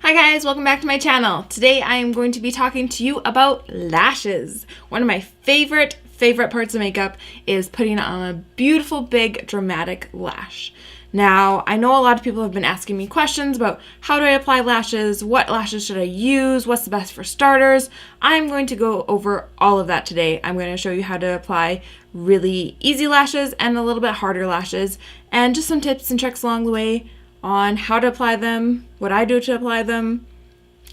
Hi guys, welcome back to my channel. Today I am going to be talking to you about lashes. One of my favorite parts of makeup is putting on a beautiful, big, dramatic lash. Now, I know a lot of people have been asking me questions about how do I apply lashes, what lashes should I use, what's the best for starters. I'm going to go over all of that today. I'm going to show you how to apply really easy lashes and a little bit harder lashes, and just some tips and tricks along the way on how to apply them, what I do to apply them,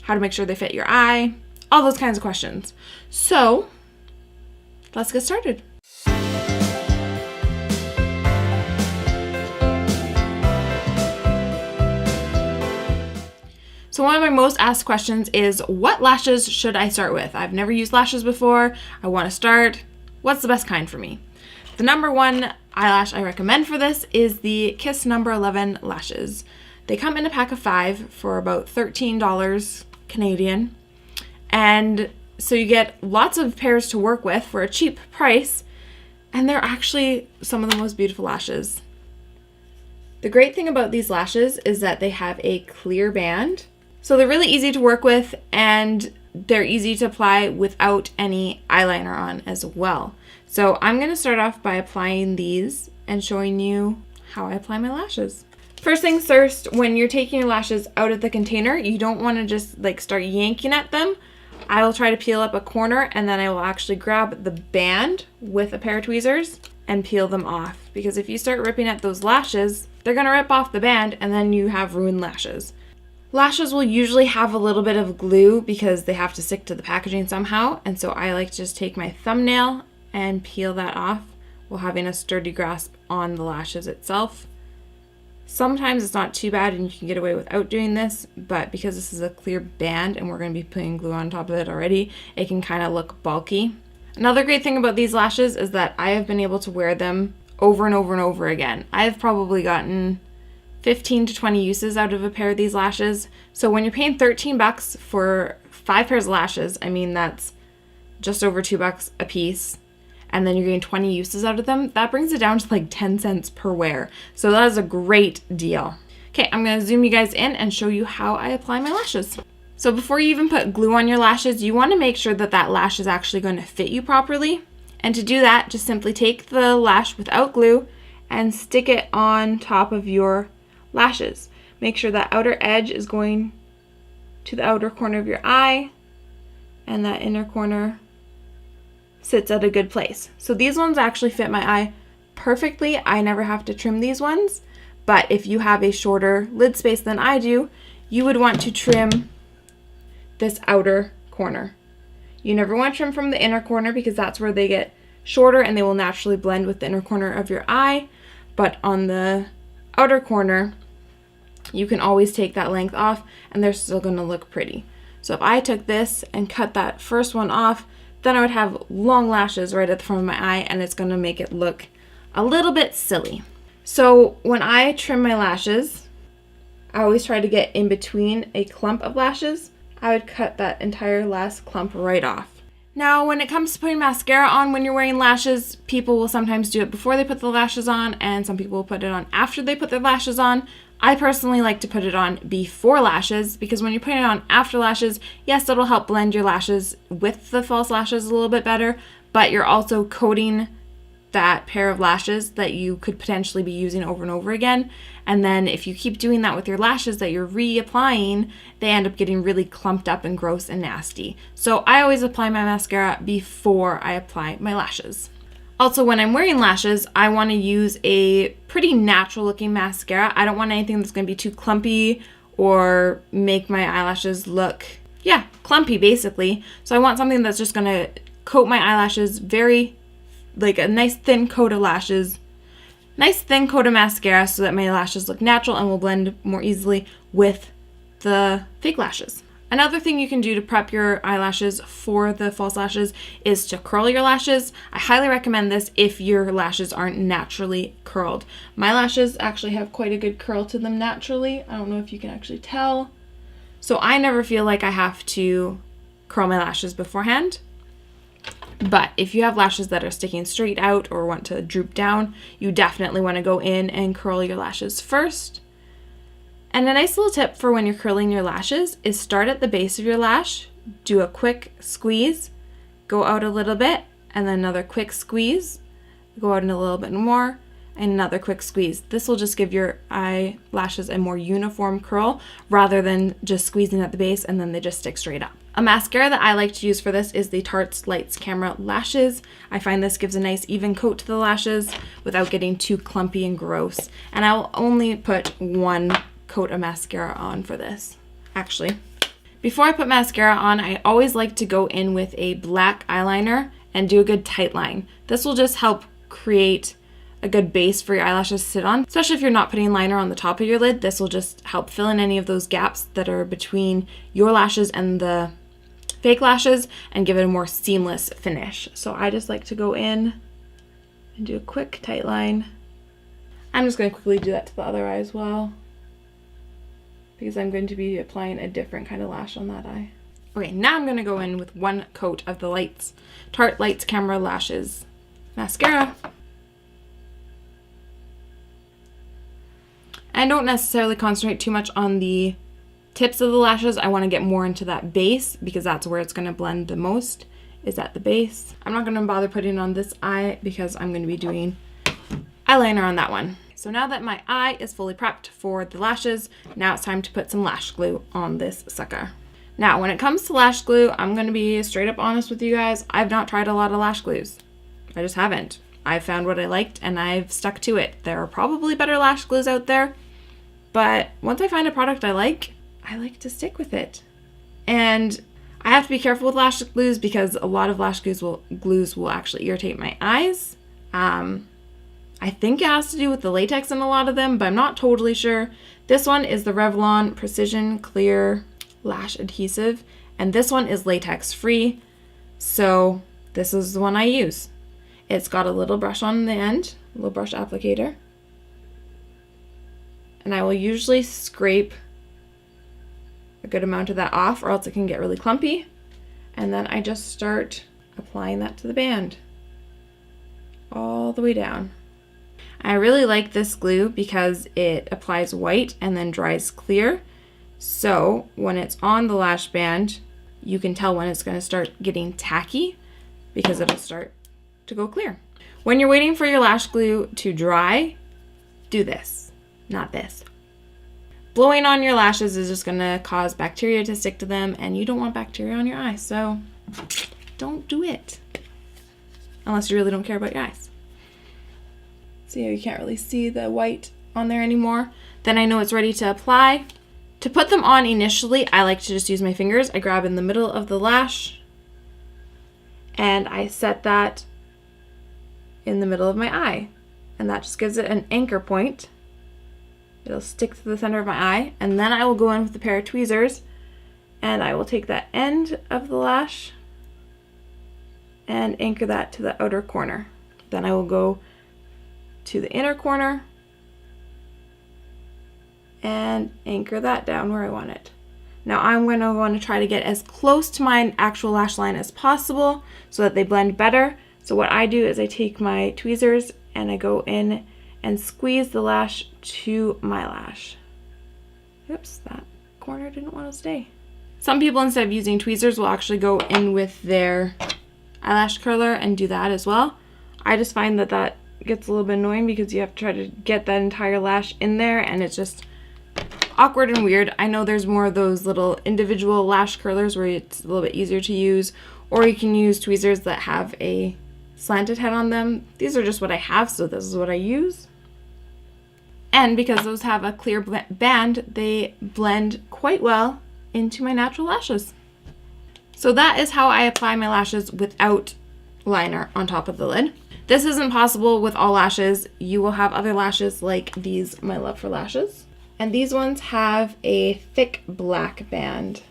how to make sure they fit your eye, all those kinds of questions. So, let's get started. So one of my most asked questions is, what lashes should I start with? I've never used lashes before. I want to start. What's the best kind for me? The number one eyelash I recommend for this is the Kiss No. 11 lashes. They come in a pack of 5 for about $13 Canadian. And so you get lots of pairs to work with for a cheap price. And they're actually some of the most beautiful lashes. The great thing about these lashes is that they have a clear band. So they're really easy to work with, and they're easy to apply without any eyeliner on as well. So I'm going to start off by applying these and showing you how I apply my lashes. First things first, when you're taking your lashes out of the container, you don't want to just start yanking at them. I will try to peel up a corner, and then I will actually grab the band with a pair of tweezers and peel them off. Because if you start ripping at those lashes, they're going to rip off the band, and then you have ruined lashes. Lashes will usually have a little bit of glue because they have to stick to the packaging somehow, and so I like to just take my thumbnail and peel that off while having a sturdy grasp on the lashes itself. Sometimes it's not too bad and you can get away without doing this, but because this is a clear band and we're going to be putting glue on top of it already, it can kind of look bulky. Another great thing about these lashes is that I have been able to wear them over and over and over again. I've probably gotten 15 to 20 uses out of a pair of these lashes. So when you're paying $13 for 5 pairs of lashes, I mean that's just over $2 a piece, and then you're getting 20 uses out of them, that brings it down to 10 cents per wear. So that is a great deal. Okay, I'm going to zoom you guys in and show you how I apply my lashes. So before you even put glue on your lashes, you want to make sure that that lash is actually going to fit you properly. And to do that, just simply take the lash without glue and stick it on top of your lashes. Make sure that outer edge is going to the outer corner of your eye, and that inner corner sits at a good place. So these ones actually fit my eye perfectly. I never have to trim these ones, but if you have a shorter lid space than I do, you would want to trim this outer corner. You never want to trim from the inner corner because that's where they get shorter and they will naturally blend with the inner corner of your eye, but on the outer corner, you can always take that length off and they're still going to look pretty. So if I took this and cut that first one off, then I would have long lashes right at the front of my eye, and it's going to make it look a little bit silly. So when I trim my lashes, I always try to get in between a clump of lashes. I would cut that entire last clump right off. Now, when it comes to putting mascara on when you're wearing lashes, people will sometimes do it before they put the lashes on, and some people will put it on after they put their lashes on. I personally like to put it on before lashes because when you're putting it on after lashes, yes, it'll help blend your lashes with the false lashes a little bit better, but you're also coating that pair of lashes that you could potentially be using over and over again. And then if you keep doing that with your lashes that you're reapplying, they end up getting really clumped up and gross and nasty. So I always apply my mascara before I apply my lashes. Also, when I'm wearing lashes, I want to use a pretty natural looking mascara. I don't want anything that's going to be too clumpy or make my eyelashes look, clumpy basically. So I want something that's just going to coat my eyelashes very, a nice thin coat of lashes. Nice thin coat of mascara so that my lashes look natural and will blend more easily with the fake lashes. Another thing you can do to prep your eyelashes for the false lashes is to curl your lashes. I highly recommend this if your lashes aren't naturally curled. My lashes actually have quite a good curl to them naturally. I don't know if you can actually tell. So I never feel like I have to curl my lashes beforehand. But if you have lashes that are sticking straight out or want to droop down, you definitely want to go in and curl your lashes first. And a nice little tip for when you're curling your lashes is start at the base of your lash, do a quick squeeze, go out a little bit, and then another quick squeeze, go out in a little bit more, and another quick squeeze. This will just give your eyelashes a more uniform curl rather than just squeezing at the base and then they just stick straight up. A mascara that I like to use for this is the Tarte Lights Camera Lashes. I find this gives a nice even coat to the lashes without getting too clumpy and gross. And I will only put one coat of mascara on for this. Actually, before I put mascara on, I always like to go in with a black eyeliner and do a good tight line. This will just help create a good base for your eyelashes to sit on, especially if you're not putting liner on the top of your lid. This will just help fill in any of those gaps that are between your lashes and the fake lashes and give it a more seamless finish. So I just like to go in and do a quick tight line. I'm just going to quickly do that to the other eye as well, because I'm going to be applying a different kind of lash on that eye. Okay, now I'm going to go in with one coat of the Tarte Lights Camera Lashes mascara. I don't necessarily concentrate too much on the tips of the lashes. I want to get more into that base because that's where it's going to blend the most, is at the base. I'm not going to bother putting it on this eye because I'm going to be doing eyeliner on that one. So now that my eye is fully prepped for the lashes, now it's time to put some lash glue on this sucker. Now, when it comes to lash glue, I'm going to be straight up honest with you guys. I've not tried a lot of lash glues. I just haven't. I've found what I liked and I've stuck to it. There are probably better lash glues out there, but once I find a product I like to stick with it. And I have to be careful with lash glues because a lot of lash glues will actually irritate my eyes. I think it has to do with the latex in a lot of them, but I'm not totally sure. This one is the Revlon Precision Clear Lash Adhesive, and this one is latex free, so this is the one I use. It's got a little brush on the end, a little brush applicator, and I will usually scrape a good amount of that off or else it can get really clumpy, and then I just start applying that to the band all the way down. I really like this glue because it applies white and then dries clear. So when it's on the lash band, you can tell when it's going to start getting tacky because it'll start to go clear. When you're waiting for your lash glue to dry, do this, not this. Blowing on your lashes is just going to cause bacteria to stick to them, and you don't want bacteria on your eyes, so don't do it. Unless you really don't care about your eyes. See how you can't really see the white on there anymore? Then I know it's ready to apply. To put them on initially, I like to just use my fingers. I grab in the middle of the lash and I set that in the middle of my eye. And that just gives it an anchor point. It'll stick to the center of my eye. And then I will go in with a pair of tweezers and I will take that end of the lash and anchor that to the outer corner. Then I will go to the inner corner and anchor that down where I want it. Now I'm going to want to try to get as close to my actual lash line as possible so that they blend better. So what I do is I take my tweezers and I go in and squeeze the lash to my lash. Oops, that corner didn't want to stay. Some people, instead of using tweezers, will actually go in with their eyelash curler and do that as well. I just find that that gets a little bit annoying because you have to try to get that entire lash in there and it's just awkward and weird. I know there's more of those little individual lash curlers where it's a little bit easier to use, or you can use tweezers that have a slanted head on them. These are just what I have, so this is what I use. And because those have a clear band, they blend quite well into my natural lashes. So that is how I apply my lashes without liner on top of the lid. This isn't possible with all lashes. You will have other lashes like these, My Love for Lashes. And these ones have a thick black band.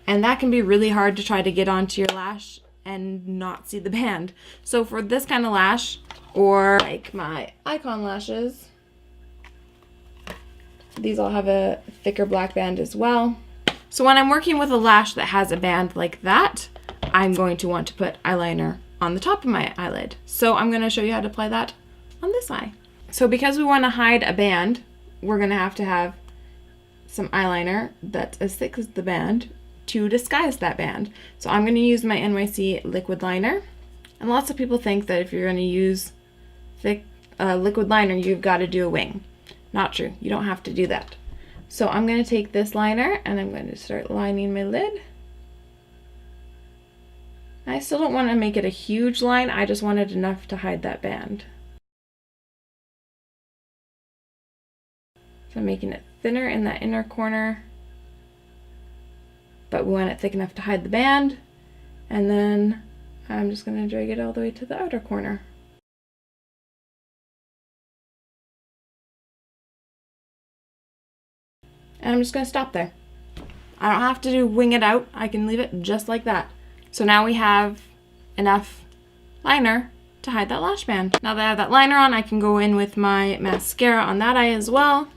And that can be really hard to try to get onto your lash and not see the band. So for this kind of lash, or like my Icon lashes, these all have a thicker black band as well. So when I'm working with a lash that has a band like that, I'm going to want to put eyeliner on the top of my eyelid. So I'm going to show you how to apply that on this eye. So because we want to hide a band, we're going to have some eyeliner that's as thick as the band to disguise that band. So I'm going to use my NYC liquid liner. And lots of people think that if you're going to use thick liquid liner, you've got to do a wing. Not true. You don't have to do that. So I'm going to take this liner and I'm going to start lining my lid. I still don't want to make it a huge line. I just wanted enough to hide that band. So I'm making it thinner in that inner corner, but we want it thick enough to hide the band. And then I'm just going to drag it all the way to the outer corner. And I'm just going to stop there. I don't have to wing it out. I can leave it just like that. So now we have enough liner to hide that lash band. Now that I have that liner on, I can go in with my mascara on that eye as well.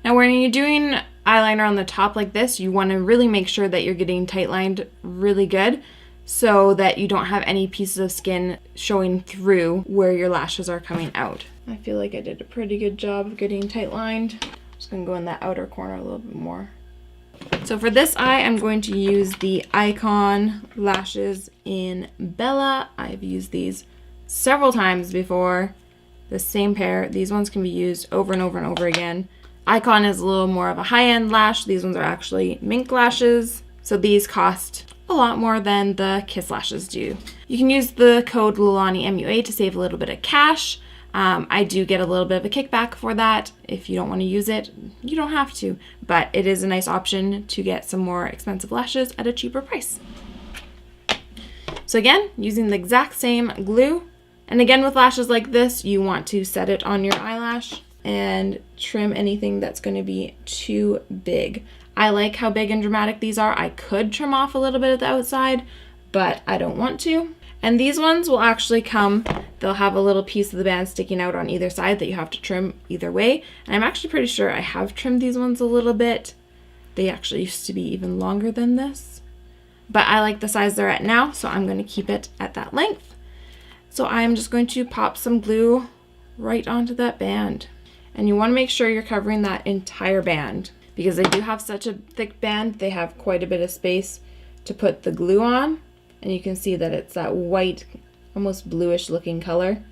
Now when you're doing eyeliner on the top like this, you want to really make sure that you're getting tight lined really good so that you don't have any pieces of skin showing through where your lashes are coming out. I feel like I did a pretty good job of getting tight lined. I'm just going to go in that outer corner a little bit more. So for this eye, I'm going to use the Icon lashes in Bella. I've used these several times before. The same pair. These ones can be used over and over and over again. Icon is a little more of a high-end lash. These ones are actually mink lashes. So these cost a lot more than the Kiss lashes do. You can use the code Lilani MUA to save a little bit of cash. I do get a little bit of a kickback for that. If you don't want to use it, you don't have to, but it is a nice option to get some more expensive lashes at a cheaper price. So again, using the exact same glue, and again with lashes like this, you want to set it on your eyelash and trim anything that's going to be too big. I like how big and dramatic these are. I could trim off a little bit of the outside, but I don't want to. And these ones will actually come, they'll have a little piece of the band sticking out on either side that you have to trim either way. And I'm actually pretty sure I have trimmed these ones a little bit. They actually used to be even longer than this. But I like the size they're at now, so I'm going to keep it at that length. So I'm just going to pop some glue right onto that band. And you want to make sure you're covering that entire band, because they do have such a thick band, they have quite a bit of space to put the glue on. And you can see that it's that white, almost bluish looking color,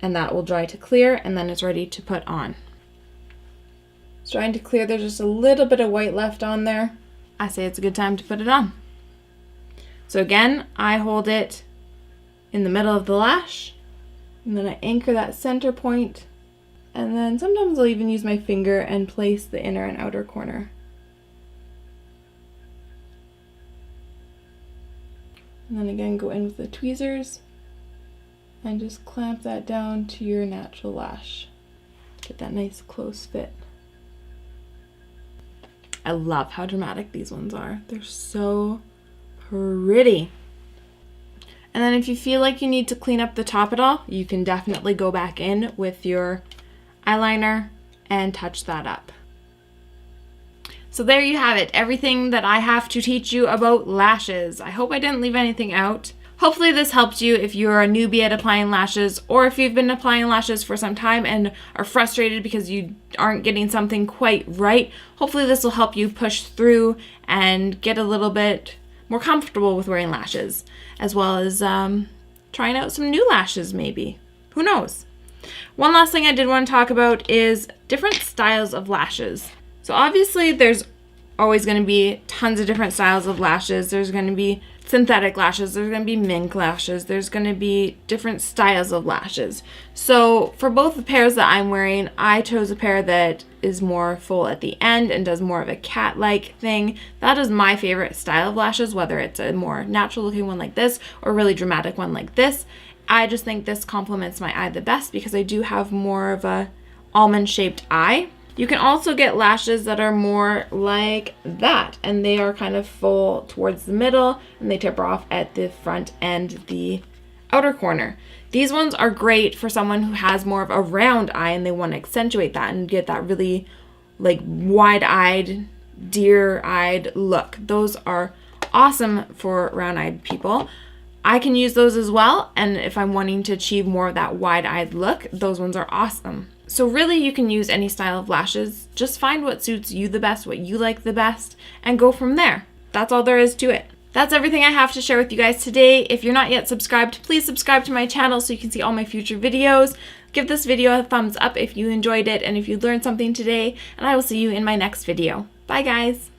and that will dry to clear, and then it's ready to put on. It's drying to clear. There's just a little bit of white left on there. I say it's a good time to put it on. So again, I hold it in the middle of the lash, and then I anchor that center point, and then sometimes I'll even use my finger and place the inner and outer corner. And then again, go in with the tweezers and just clamp that down to your natural lash. Get that nice close fit. I love how dramatic these ones are. They're so pretty. And then if you feel like you need to clean up the top at all, you can definitely go back in with your eyeliner and touch that up. So there you have it, everything that I have to teach you about lashes. I hope I didn't leave anything out. Hopefully this helped you if you're a newbie at applying lashes, or if you've been applying lashes for some time and are frustrated because you aren't getting something quite right. Hopefully this will help you push through and get a little bit more comfortable with wearing lashes, as well as trying out some new lashes maybe. Who knows? One last thing I did want to talk about is different styles of lashes. So obviously there's always going to be tons of different styles of lashes. There's going to be synthetic lashes, there's going to be mink lashes, there's going to be different styles of lashes. So for both the pairs that I'm wearing, I chose a pair that is more full at the end and does more of a cat-like thing. That is my favorite style of lashes, whether it's a more natural looking one like this or a really dramatic one like this. I just think this complements my eye the best because I do have more of a almond-shaped eye. You can also get lashes that are more like that, and they are kind of full towards the middle, and they taper off at the front and the outer corner. These ones are great for someone who has more of a round eye and they want to accentuate that and get that really like wide-eyed, deer-eyed look. Those are awesome for round-eyed people. I can use those as well, and if I'm wanting to achieve more of that wide-eyed look, those ones are awesome. So really you can use any style of lashes. Just find what suits you the best, what you like the best, and go from there. That's all there is to it. That's everything I have to share with you guys today. If you're not yet subscribed, please subscribe to my channel so you can see all my future videos. Give this video a thumbs up if you enjoyed it and if you learned something today, and I will see you in my next video. Bye guys!